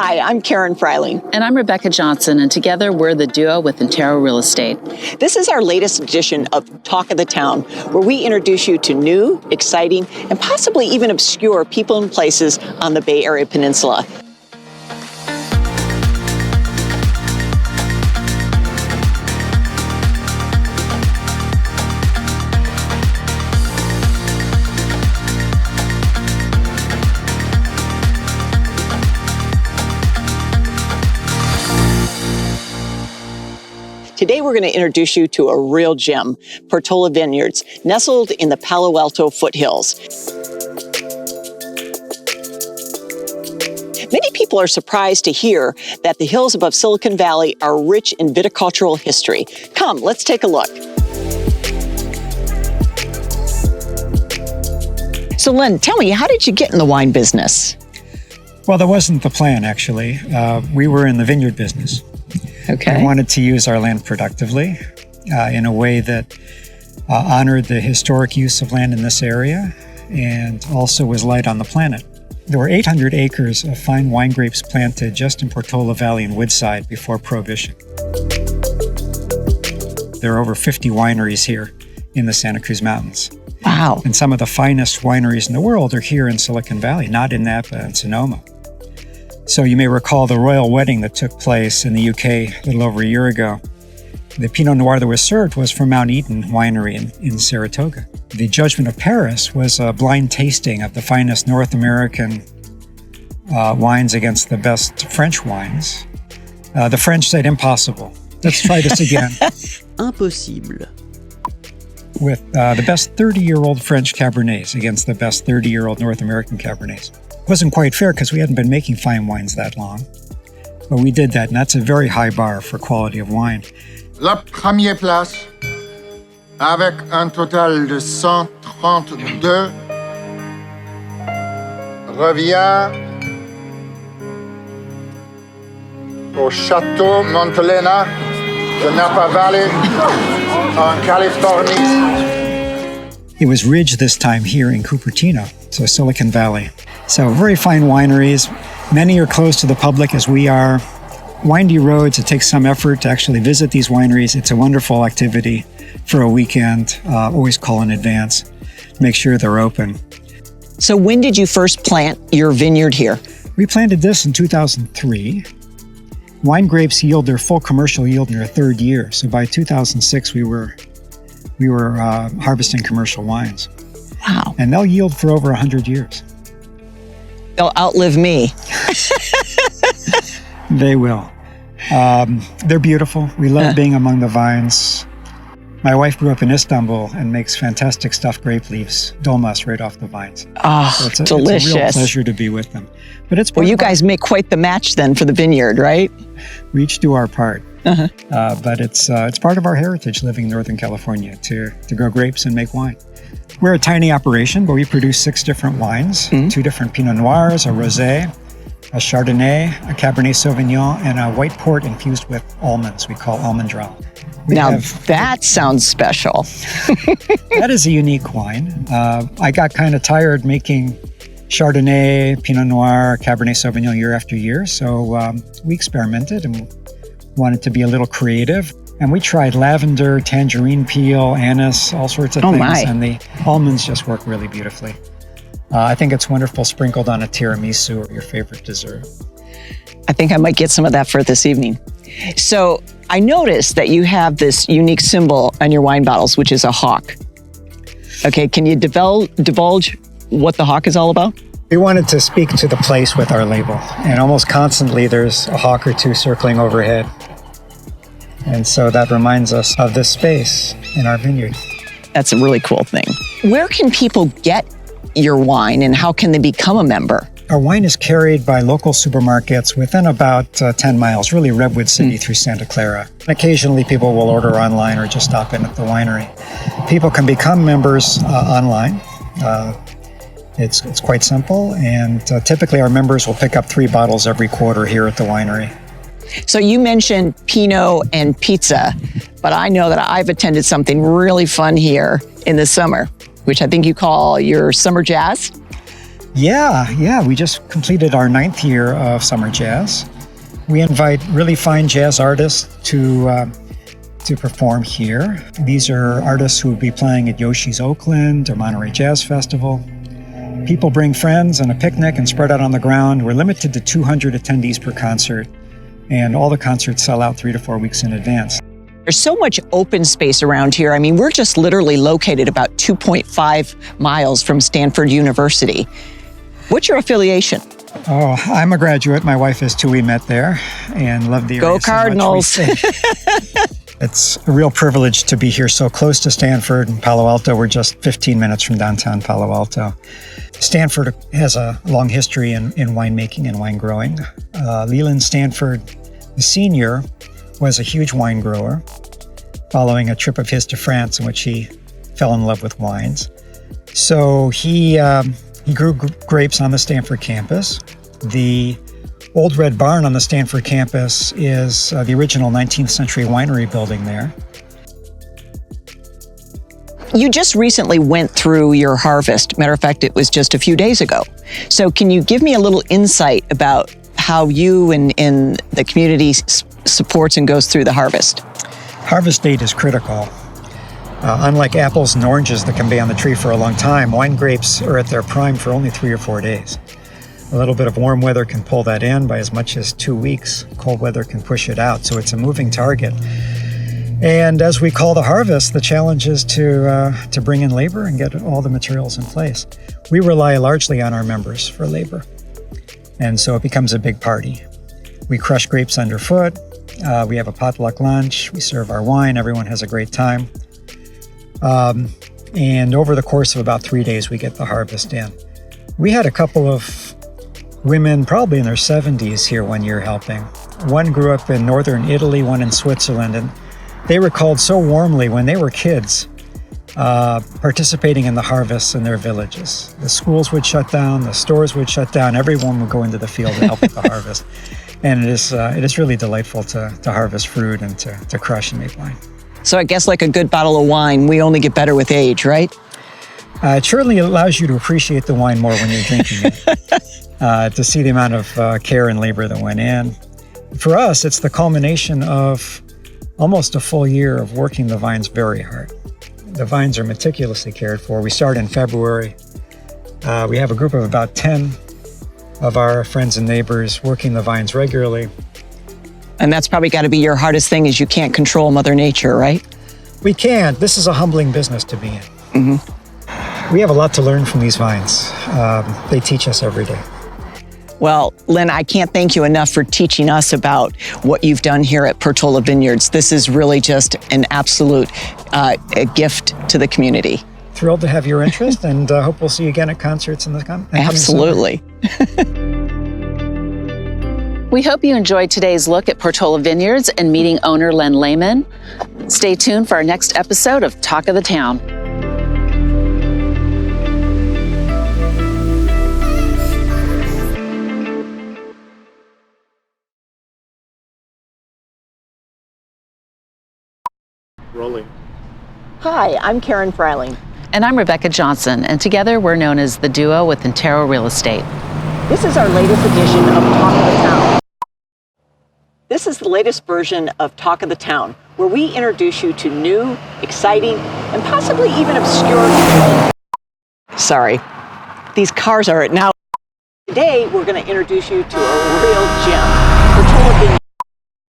Hi, I'm Karen Fryling. And I'm Rebecca Johnson, and together we're the duo with Intero Real Estate. This is our latest edition of Talk of the Town, where we introduce you to new, exciting, and possibly even obscure people and places on the Bay Area Peninsula. Today, we're going to introduce you to a real gem, Portola Vineyards, nestled in the Palo Alto foothills. Many people are surprised to hear that the hills above Silicon Valley are rich in viticultural history. Come, let's take a look. So, Len, tell me, how did you get in the wine business? Well, that wasn't the plan, actually. We were in the vineyard business. Okay. We wanted to use our land productively in a way that honored the historic use of land in this area and also was light on the planet. There were 800 acres of fine wine grapes planted just in Portola Valley and Woodside before Prohibition. There are over 50 wineries here in the Santa Cruz Mountains. Wow. And some of the finest wineries in the world are here in Silicon Valley, not in Napa and Sonoma. So you may recall the royal wedding that took place in the UK a little over a year ago. The Pinot Noir that was served was from Mount Eden Winery in Saratoga. The Judgment of Paris was a blind tasting of the finest North American wines against the best French wines. The French said, impossible. Let's try this again. Impossible. With the best 30-year-old French Cabernets against the best 30-year-old North American Cabernets. It wasn't quite fair because we hadn't been making fine wines that long. But we did that, and that's a very high bar for quality of wine. La première place, avec un total de 132, revient au Château Montelena de Napa Valley, en Californie. It was ridged this time here in Cupertino, so Silicon Valley. So very fine wineries. Many are closed to the public as we are. Windy roads, it takes some effort to actually visit these wineries. It's a wonderful activity for a weekend. Always call in advance to make sure they're open. So when did you first plant your vineyard here? We planted this in 2003. Wine grapes yield their full commercial yield in their third year. So by 2006, we were harvesting commercial wines. Wow. And they'll yield for over 100 years. They'll outlive me. They will. They're beautiful. We love being among the vines. My wife grew up in Istanbul and makes fantastic stuffed grape leaves, dolmas, right off the vines. Oh, so it's delicious. It's a real pleasure to be with them. But it's well, you guys make quite the match then for the vineyard, right? We each do our part. But it's part of our heritage living in Northern California to grow grapes and make wine. We're a tiny operation, but we produce 6 different wines, 2 different Pinot Noirs, a Rosé, a Chardonnay, a Cabernet Sauvignon, and a white port infused with almonds we call almondral. That sounds special. That is a unique wine. I got kind of tired making Chardonnay, Pinot Noir, Cabernet Sauvignon year after year, so we experimented and wanted to be a little creative. And we tried lavender, tangerine peel, anise, all sorts of things. And the almonds just work really beautifully. I think it's wonderful sprinkled on a tiramisu or your favorite dessert. I think I might get some of that for this evening. So I noticed that you have this unique symbol on your wine bottles, which is a hawk. Okay, can you divulge what the hawk is all about? We wanted to speak to the place with our label. And almost constantly there's a hawk or two circling overhead. And so that reminds us of this space in our vineyard. That's a really cool thing. Where can people get your wine and how can they become a member? Our wine is carried by local supermarkets within about 10 miles, really Redwood City through Santa Clara. Occasionally people will order online or just stop in at the winery. People can become members online. It's quite simple, and typically our members will pick up 3 bottles every quarter here at the winery. So you mentioned Pinot and pizza, but I know that I've attended something really fun here in the summer, which I think you call your summer jazz. Yeah. We just completed our 9th year of Summer Jazz. We invite really fine jazz artists to perform here. These are artists who will be playing at Yoshi's Oakland or Monterey Jazz Festival. People bring friends and a picnic and spread out on the ground. We're limited to 200 attendees per concert, and all the concerts sell out 3 to 4 weeks in advance. There's so much open space around here. I mean, we're just literally located about 2.5 miles from Stanford University. What's your affiliation? Oh, I'm a graduate. My wife is too. We met there and love the area. Go Cardinals! It's a real privilege to be here so close to Stanford and Palo Alto. We're just 15 minutes from downtown Palo Alto. Stanford has a long history in winemaking and wine growing. Leland Stanford, the senior, was a huge wine grower following a trip of his to France in which he fell in love with wines. So he grew grapes on the Stanford campus. The Old Red Barn on the Stanford campus is the original 19th century winery building there. You just recently went through your harvest. Matter of fact, it was just a few days ago. So can you give me a little insight about how you and the community supports and goes through the harvest? Harvest date is critical. Unlike apples and oranges that can be on the tree for a long time, wine grapes are at their prime for only 3 or 4 days. A little bit of warm weather can pull that in by as much as 2 weeks. Cold weather can push it out, so it's a moving target. And as we call the harvest, the challenge is to bring in labor and get all the materials in place. We rely largely on our members for labor, and so it becomes a big party. We crush grapes underfoot. We have a potluck lunch. We serve our wine. Everyone has a great time. And over the course of about 3 days, we get the harvest in. We had a couple of women, probably in their 70s, here one year helping. One grew up in northern Italy, one in Switzerland, and they recalled so warmly when they were kids participating in the harvests in their villages. The schools would shut down, the stores would shut down, everyone would go into the field to help with the harvest. And it is really delightful to harvest fruit and to crush and make wine. So I guess like a good bottle of wine, we only get better with age, right? It certainly allows you to appreciate the wine more when you're drinking it, to see the amount of care and labor that went in. For us, it's the culmination of almost a full year of working the vines very hard. The vines are meticulously cared for. We start in February. We have a group of about 10 of our friends and neighbors working the vines regularly. And that's probably got to be your hardest thing, is you can't control Mother Nature, right? We can't. This is a humbling business to be in. Mm-hmm. We have a lot to learn from these vines. They teach us every day. Well, Lynn, I can't thank you enough for teaching us about what you've done here at Portola Vineyards. This is really just an absolute a gift to the community. Thrilled to have your interest, and hope we'll see you again at concerts in the coming summer. Absolutely. We hope you enjoyed today's look at Portola Vineyards and meeting owner Len Lehman. Stay tuned for our next episode of Talk of the Town. Rolling. Hi, I'm Karen Fryling. And I'm Rebecca Johnson, and together we're known as the duo with Antero Real Estate. This is our latest edition of Talk of the Town. This is the latest version of Talk of the Town, where we introduce you to new, exciting, and possibly even obscure... Sorry, these cars are now... Today, we're going to introduce you to a real gem.